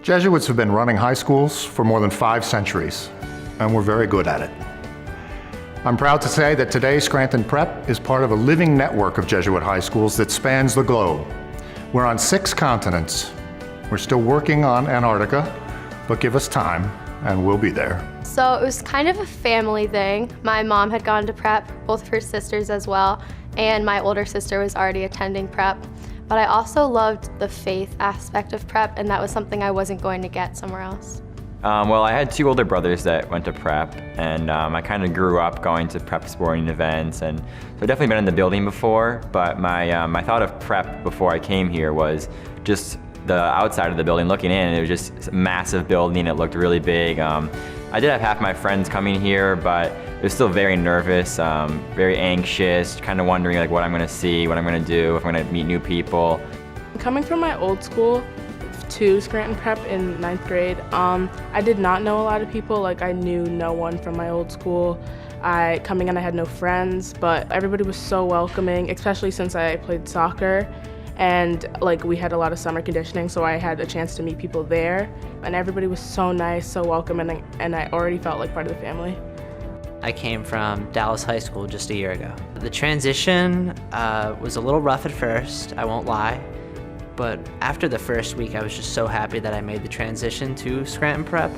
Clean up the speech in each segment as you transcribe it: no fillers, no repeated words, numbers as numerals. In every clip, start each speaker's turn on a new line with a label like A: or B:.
A: Jesuits have been running high schools for more than 5 centuries, and we're very good at it. I'm proud to say that today Scranton Prep is part of a living network of Jesuit high schools that spans the globe. We're on 6 continents. We're still working on Antarctica, but give us time and we'll be there.
B: So it was kind of a family thing. My mom had gone to prep, both of her sisters as well, and my older sister was already attending prep. But I also loved the faith aspect of prep, and that was something I wasn't going to get somewhere else.
C: Well, I had 2 older brothers that went to prep, and I kind of grew up going to prep sporting events, and so I've definitely been in the building before, but my thought of prep before I came here was just the outside of the building looking in. It was just a massive building. It looked really big. I did have half my friends coming here, but it was still very nervous, very anxious, kind of wondering like what I'm going to see, what I'm going to do, if I'm going to meet new people.
D: Coming from my old school to Scranton Prep in 9th grade, I did not know a lot of people. Like, I knew no one from my old school. Coming in, I had no friends, but everybody was so welcoming, especially since I played soccer. And like, we had a lot of summer conditioning, so I had a chance to meet people there. And everybody was so nice, so welcoming, and I already felt like part of the family.
E: I came from Dallas High School just a year ago. The transition was a little rough at first, I won't lie. But after the first week, I was just so happy that I made the transition to Scranton Prep.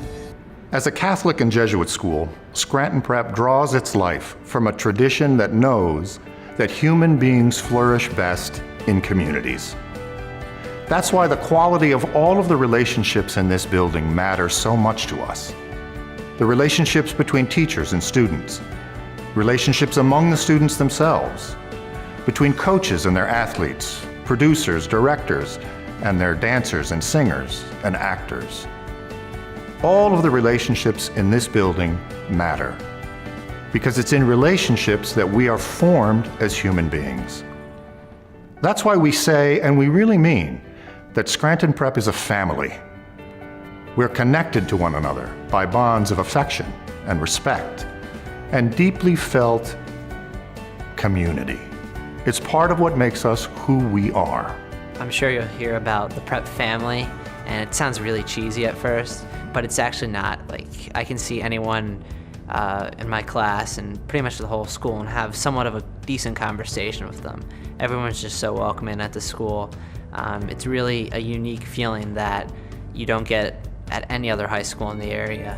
A: As a Catholic and Jesuit school, Scranton Prep draws its life from a tradition that knows that human beings flourish best in communities. That's why the quality of all of the relationships in this building matter so much to us. The relationships between teachers and students, relationships among the students themselves, between coaches and their athletes, producers, directors, and their dancers and singers and actors. All of the relationships in this building matter, because it's in relationships that we are formed as human beings. That's why we say, and we really mean, that Scranton Prep is a family. We're connected to one another by bonds of affection and respect and deeply felt community. It's part of what makes us who we are.
E: I'm sure you'll hear about the prep family, and it sounds really cheesy at first, but it's actually not. Like, I can see anyone in my class and pretty much the whole school and have somewhat of a decent conversation with them. Everyone's just so welcoming at the school. It's really a unique feeling that you don't get at any other high school in the area.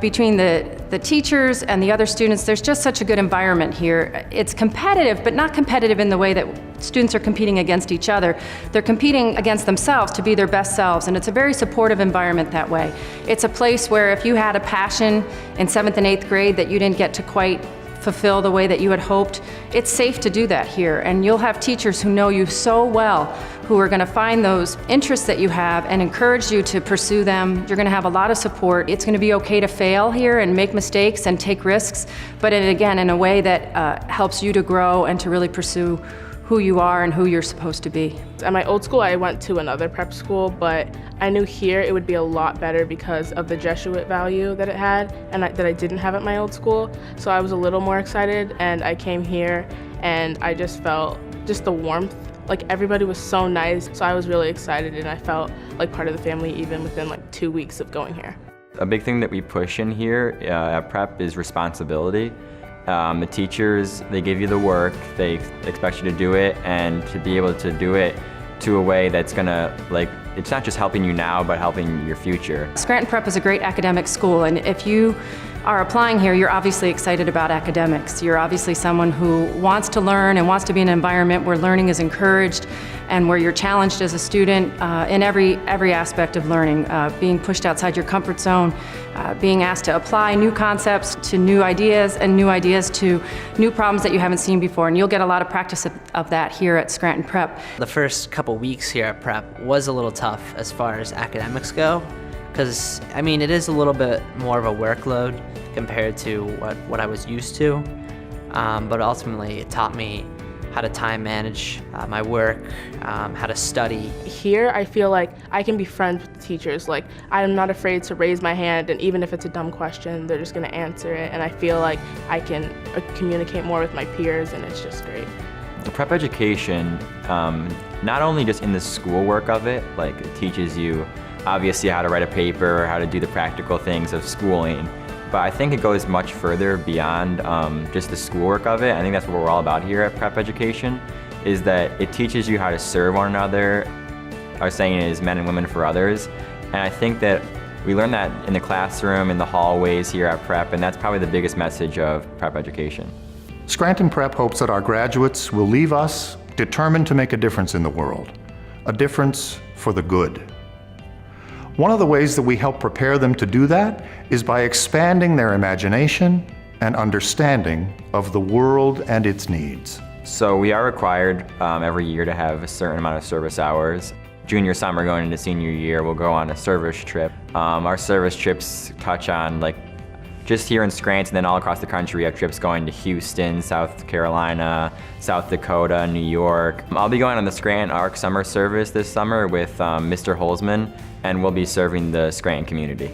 F: Between the teachers and the other students, there's just such a good environment here. It's competitive, but not competitive in the way that students are competing against each other. They're competing against themselves to be their best selves, and it's a very supportive environment that way. It's a place where if you had a passion in 7th and 8th grade that you didn't get to quite fulfill the way that you had hoped, it's safe to do that here. And you'll have teachers who know you so well, who are gonna find those interests that you have and encourage you to pursue them. You're gonna have a lot of support. It's gonna be okay to fail here and make mistakes and take risks, but again, in a way that helps you to grow and to really pursue who you are and who you're supposed to be.
D: At my old school, I went to another prep school, but I knew here it would be a lot better because of the Jesuit value that it had and that I didn't have at my old school. So I was a little more excited, and I came here and I just felt just the warmth. Like, everybody was so nice, so I was really excited, and I felt like part of the family even within like 2 weeks of going here.
C: A big thing that we push in here at prep is responsibility. The teachers, they give you the work, they expect you to do it, and to be able to do it to a way that's gonna, like, it's not just helping you now, but helping your future.
F: Scranton Prep is a great academic school, and if you are applying here, you're obviously excited about academics. You're obviously someone who wants to learn and wants to be in an environment where learning is encouraged and where you're challenged as a student in every aspect of learning, being pushed outside your comfort zone, being asked to apply new concepts to new ideas and new ideas to new problems that you haven't seen before, and you'll get a lot of practice of that here at Scranton Prep.
E: The first couple weeks here at Prep was a little tough as far as academics go, because, I mean, it is a little bit more of a workload compared to what I was used to, but ultimately it taught me how to time manage my work, how to study.
D: Here, I feel like I can be friends with the teachers. Like, I'm not afraid to raise my hand, and even if it's a dumb question, they're just gonna answer it, and I feel like I can communicate more with my peers, and it's just great.
C: The prep education, not only just in the schoolwork of it, like it teaches you obviously how to write a paper, how to do the practical things of schooling. But I think it goes much further beyond just the schoolwork of it. I think that's what we're all about here at Prep Education, is that it teaches you how to serve one another. Our saying is men and women for others. And I think that we learn that in the classroom, in the hallways here at Prep, and that's probably the biggest message of Prep Education.
A: Scranton Prep hopes that our graduates will leave us determined to make a difference in the world, a difference for the good. One of the ways that we help prepare them to do that is by expanding their imagination and understanding of the world and its needs.
C: So we are required every year to have a certain amount of service hours. Junior summer going into senior year, we'll go on a service trip. Our service trips touch on just here in Scranton, then all across the country, we have trips going to Houston, South Carolina, South Dakota, New York. I'll be going on the Scranton ARC summer service this summer with Mr. Holzman, and we'll be serving the Scranton community.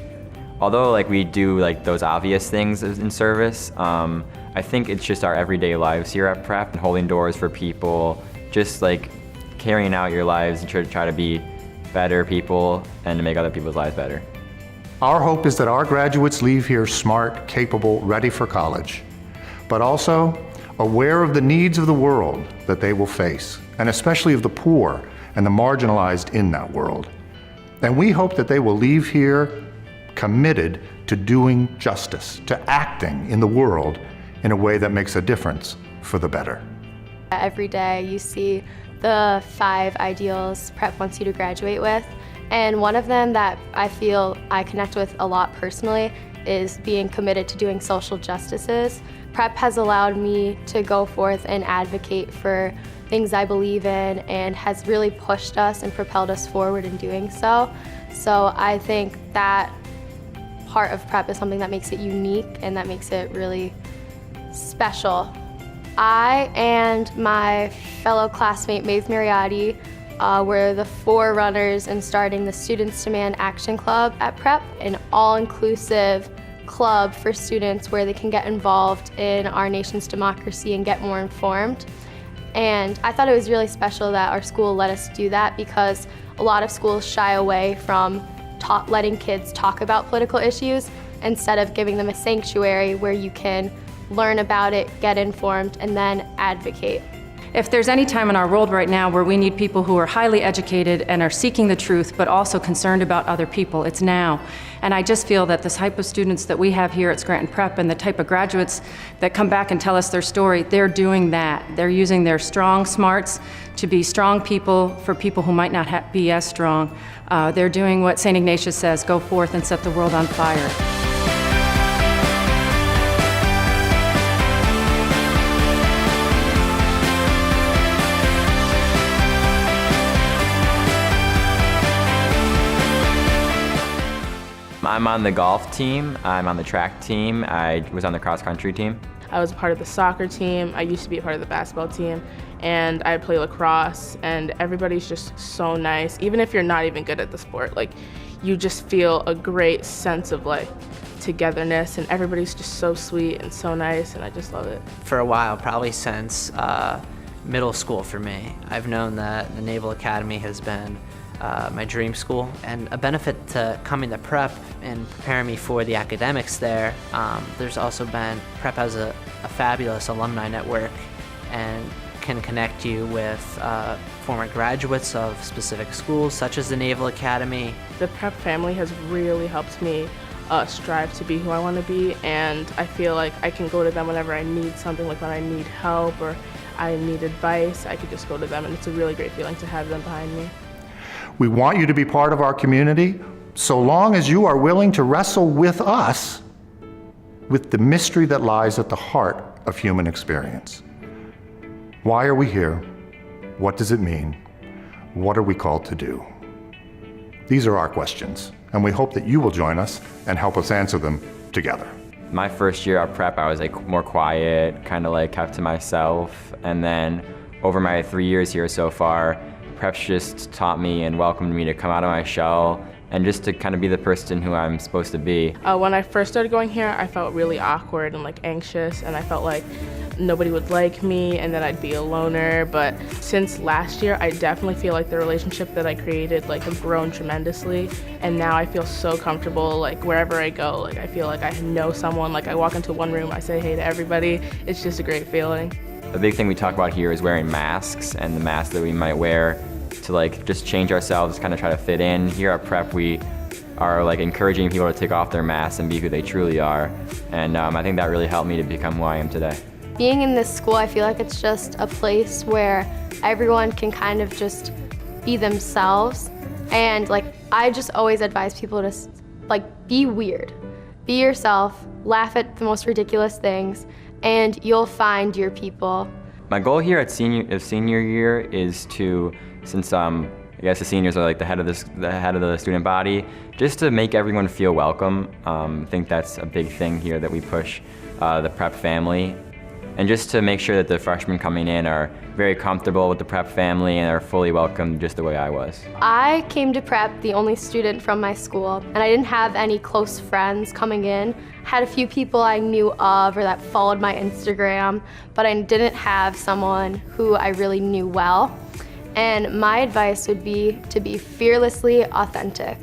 C: Although we do those obvious things in service, I think it's just our everyday lives here at Prep, and holding doors for people, just carrying out your lives and try to be better people and to make other people's lives better.
A: Our hope is that our graduates leave here smart, capable, ready for college, but also aware of the needs of the world that they will face, and especially of the poor and the marginalized in that world. And we hope that they will leave here committed to doing justice, to acting in the world in a way that makes a difference for the better.
B: Every day you see the 5 ideals Prep wants you to graduate with. And one of them that I feel I connect with a lot personally is being committed to doing social justices. Prep has allowed me to go forth and advocate for things I believe in and has really pushed us and propelled us forward in doing so. So I think that part of Prep is something that makes it unique and that makes it really special. I and my fellow classmate Maeve Mariotti were the forerunners in starting the Students Demand Action Club at Prep, an all-inclusive club for students where they can get involved in our nation's democracy and get more informed. And I thought it was really special that our school let us do that, because a lot of schools shy away from letting kids talk about political issues instead of giving them a sanctuary where you can learn about it, get informed, and then advocate.
F: If there's any time in our world right now where we need people who are highly educated and are seeking the truth, but also concerned about other people, it's now. And I just feel that the type of students that we have here at Scranton Prep and the type of graduates that come back and tell us their story, they're doing that. They're using their strong smarts to be strong people for people who might not be as strong. They're doing what St. Ignatius says, go forth and set the world on fire.
C: I'm on the golf team, I'm on the track team, I was on the cross-country team.
D: I was a part of the soccer team, I used to be a part of the basketball team, and I play lacrosse, and everybody's just so nice. Even if you're not even good at the sport, you just feel a great sense of togetherness, and everybody's just so sweet and so nice, and I just love it.
E: For a while, probably since middle school for me, I've known that the Naval Academy has been my dream school, and a benefit to coming to Prep and preparing me for the academics there, there's also been, Prep has a fabulous alumni network and can connect you with former graduates of specific schools such as the Naval Academy.
D: The Prep family has really helped me strive to be who I want to be, and I feel like I can go to them whenever I need something, when I need help or I need advice, I could just go to them, and it's a really great feeling to have them behind me.
A: We want you to be part of our community, so long as you are willing to wrestle with us with the mystery that lies at the heart of human experience. Why are we here? What does it mean? What are we called to do? These are our questions, and we hope that you will join us and help us answer them together.
C: My first year at Prep, I was more quiet, kind of kept to myself, and then over my 3 years here so far, Prep's just taught me and welcomed me to come out of my shell and just to kind of be the person who I'm supposed to be.
D: When I first started going here, I felt really awkward and anxious, and I felt like nobody would like me and that I'd be a loner. But since last year, I definitely feel like the relationship that I created like have grown tremendously. And now I feel so comfortable, like wherever I go, like I feel like I know someone. Like I walk into one room, I say hey to everybody. It's just a great feeling.
C: The big thing we talk about here is wearing masks, and the masks that we might wear to like just change ourselves, kind of try to fit in. Here at Prep, we are like encouraging people to take off their masks and be who they truly are. And I think that really helped me to become who I am today.
B: Being in this school, I feel like it's just a place where everyone can kind of just be themselves. And like, I just always advise people to like be weird, be yourself, laugh at the most ridiculous things, and you'll find your people.
C: My goal here at senior year is to, since I guess the seniors are like the head of the student body, just to make everyone feel welcome. I think that's a big thing here that we push the Prep family. And just to make sure that the freshmen coming in are very comfortable with the Prep family and are fully welcomed just the way I was.
B: I came to Prep the only student from my school, and I didn't have any close friends coming in. I had a few people I knew of or that followed my Instagram, but I didn't have someone who I really knew well. And my advice would be to be fearlessly authentic.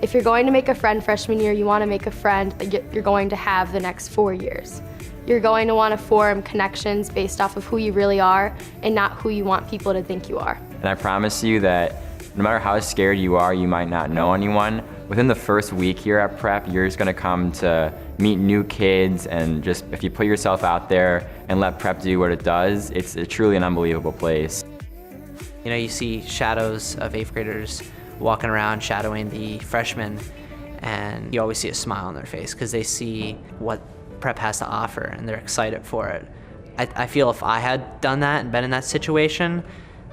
B: If you're going to make a friend freshman year, you want to make a friend that you're going to have the next 4 years. You're going to want to form connections based off of who you really are and not who you want people to think you are.
C: And I promise you that no matter how scared you are, you might not know anyone. Within the first week here at Prep, you're just going to come to meet new kids, and just if you put yourself out there and let Prep do what it does, it's truly an unbelievable place.
E: You know, you see shadows of 8th graders walking around shadowing the freshmen, and you always see a smile on their face because they see what Prep has to offer and they're excited for it. I feel if I had done that and been in that situation,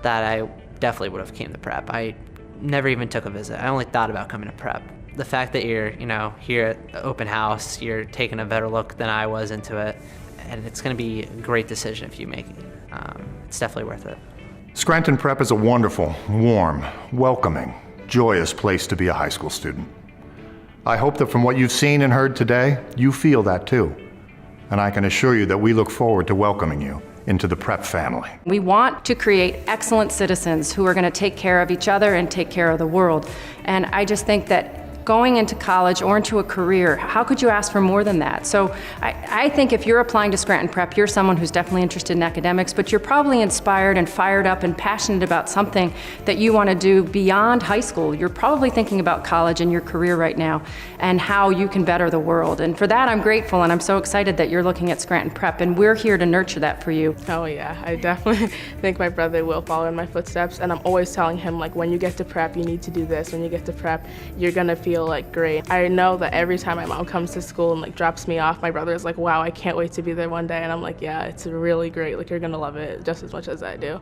E: that I definitely would have came to Prep. I never even took a visit. I only thought about coming to Prep. The fact that you're, you know, here at the open house, you're taking a better look than I was into it, and it's going to be a great decision if you make it. It's definitely worth it.
A: Scranton Prep is a wonderful, warm, welcoming, joyous place to be a high school student. I hope that from what you've seen and heard today, you feel that too. And I can assure you that we look forward to welcoming you into the Prep family.
F: We want to create excellent citizens who are going to take care of each other and take care of the world. And I just think that going into college or into a career, how could you ask for more than that? So I think if you're applying to Scranton Prep, you're someone who's definitely interested in academics, but you're probably inspired and fired up and passionate about something that you want to do beyond high school. You're probably thinking about college and your career right now and how you can better the world. And for that, I'm grateful, and I'm so excited that you're looking at Scranton Prep, and we're here to nurture that for you.
D: Oh yeah, I definitely think my brother will follow in my footsteps, and I'm always telling him, like, when you get to Prep, you need to do this. When you get to Prep, you're gonna feel like great. I know that every time my mom comes to school and like drops me off, my brother is like, wow, I can't wait to be there one day. And I'm like, yeah, it's really great. Like, you're gonna love it just as much as I do.